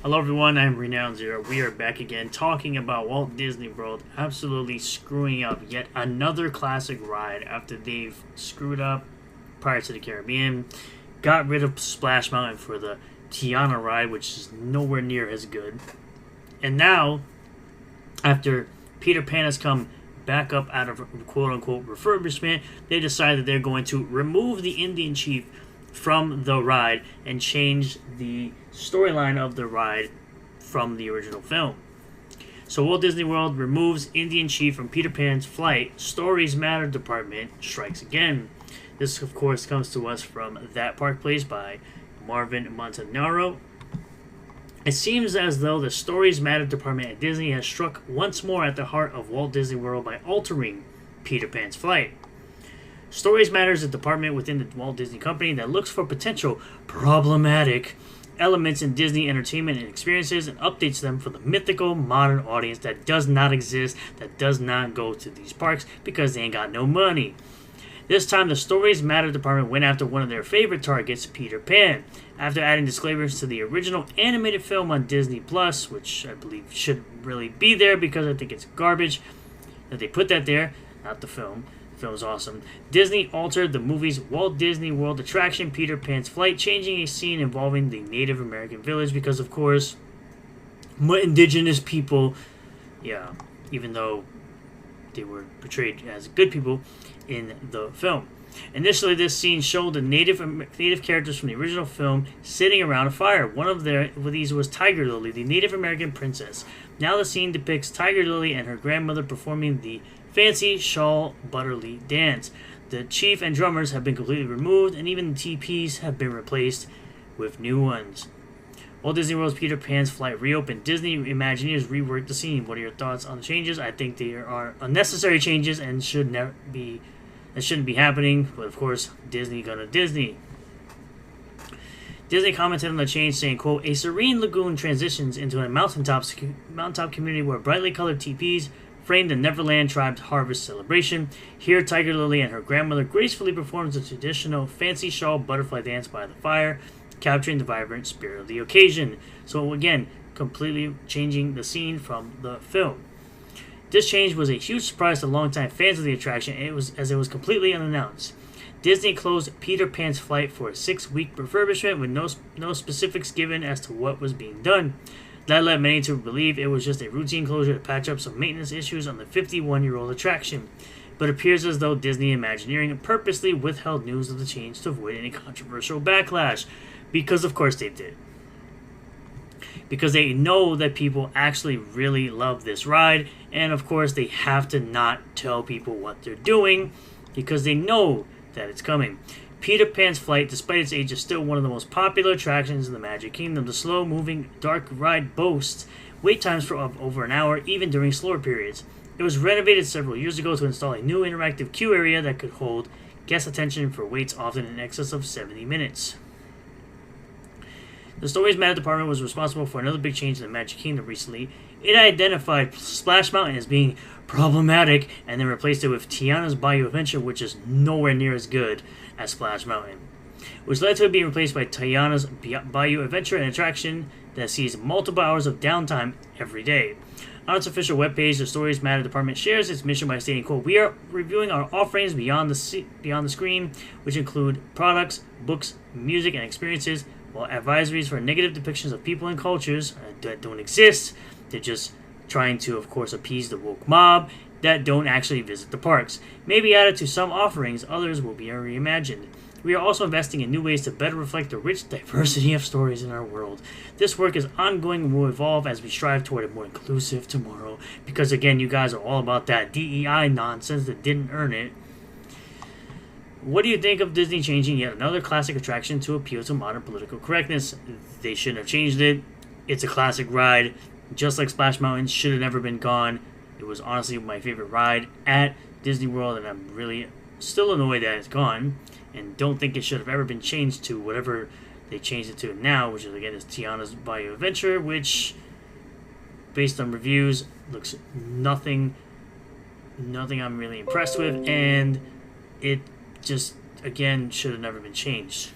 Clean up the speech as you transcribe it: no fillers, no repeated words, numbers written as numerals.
Hello everyone, I'm Renowned Zero. We are back again talking about Walt Disney World absolutely screwing up yet another classic ride after they've screwed up Pirates of the Caribbean, got rid of Splash Mountain for the Tiana ride, which is nowhere near as good. And now, after Peter Pan has come back up out of quote-unquote refurbishment, they decided they're going to remove the Indian Chief from the ride and change the storyline of the ride from the original film. So Walt Disney World removes Indian Chief from Peter Pan's flight. Stories Matter department strikes again. This, of course, comes to us from That Park Place by Marvin Montanaro. It seems as though the Stories Matter department at Disney has struck once more at the heart of Walt Disney World by altering Peter Pan's flight. Stories Matter is a department within the Walt Disney Company that looks for potential problematic elements in Disney entertainment and experiences and updates them for the mythical modern audience that does not exist, that does not go to these parks because they ain't got no money. This time, the Stories Matter department went after one of their favorite targets, Peter Pan. After adding disclaimers to the original animated film on Disney Plus, which I believe should really be there because I think it's garbage that they put that there, not the film. The film is awesome. Disney altered the movie's Walt Disney World attraction, Peter Pan's flight, changing a scene involving the Native American village because, of course, indigenous people, yeah, even though they were portrayed as good people in the film. Initially, this scene showed the native characters from the original film sitting around a fire. One of these was Tiger Lily, the Native American princess. Now the scene depicts Tiger Lily and her grandmother performing the Fancy Shawl Butterly dance. The chief and drummers have been completely removed, and even the TPs have been replaced with new ones. Walt Disney World's Peter Pan's flight reopened. Disney Imagineers reworked the scene. What are your thoughts on the changes? I think they are unnecessary changes and shouldn't be happening. But of course, Disney gonna Disney. Disney commented on the change, saying, quote, "A serene lagoon transitions into a mountaintop community where brightly colored teepees frame the Neverland Tribe's harvest celebration. Here, Tiger Lily and her grandmother gracefully performs the traditional fancy shawl butterfly dance by the fire, capturing the vibrant spirit of the occasion." So again, completely changing the scene from the film. This change was a huge surprise to longtime fans of the attraction, and it was completely unannounced. Disney closed Peter Pan's flight for a 6-week refurbishment with no specifics given as to what was being done. That led many to believe it was just a routine closure to patch up some maintenance issues on the 51-year-old attraction. But it appears as though Disney Imagineering purposely withheld news of the change to avoid any controversial backlash. Because of course they did. Because they know that people actually really love this ride, and of course they have to not tell people what they're doing because they know that it's coming. Peter Pan's flight, despite its age, is still one of the most popular attractions in the Magic Kingdom. The slow-moving dark ride boasts wait times for over an hour, even during slower periods. It was renovated several years ago to install a new interactive queue area that could hold guest attention for waits often in excess of 70 minutes. The Stories Matter department was responsible for another big change in the Magic Kingdom recently. It identified Splash Mountain as being problematic and then replaced it with Tiana's Bayou Adventure, which is nowhere near as good as Splash Mountain, which led to it being replaced by Tiana's Bayou Adventure, an attraction that sees multiple hours of downtime every day. On its official webpage, the Stories Matter department shares its mission by stating, quote, "We are reviewing our offerings beyond the screen, which include products, books, music, and experiences, while advisories for negative depictions of people and cultures that don't exist. They're just trying to, of course, appease the woke mob that don't actually visit the parks. Maybe added to some offerings, others will be reimagined. We are also investing in new ways to better reflect the rich diversity of stories in our world. This work is ongoing and will evolve as we strive toward a more inclusive tomorrow." Because again, you guys are all about that DEI nonsense that didn't earn it. What do you think of Disney changing yet another classic attraction to appeal to modern political correctness? They shouldn't have changed it. It's a classic ride. Just like Splash Mountain, should have never been gone. It was honestly my favorite ride at Disney World, and I'm really still annoyed that it's gone, and don't think it should have ever been changed to whatever they changed it to now, which is, again, is Tiana's Bayou Adventure, which, based on reviews, looks nothing I'm really impressed with, and it just, again, should have never been changed.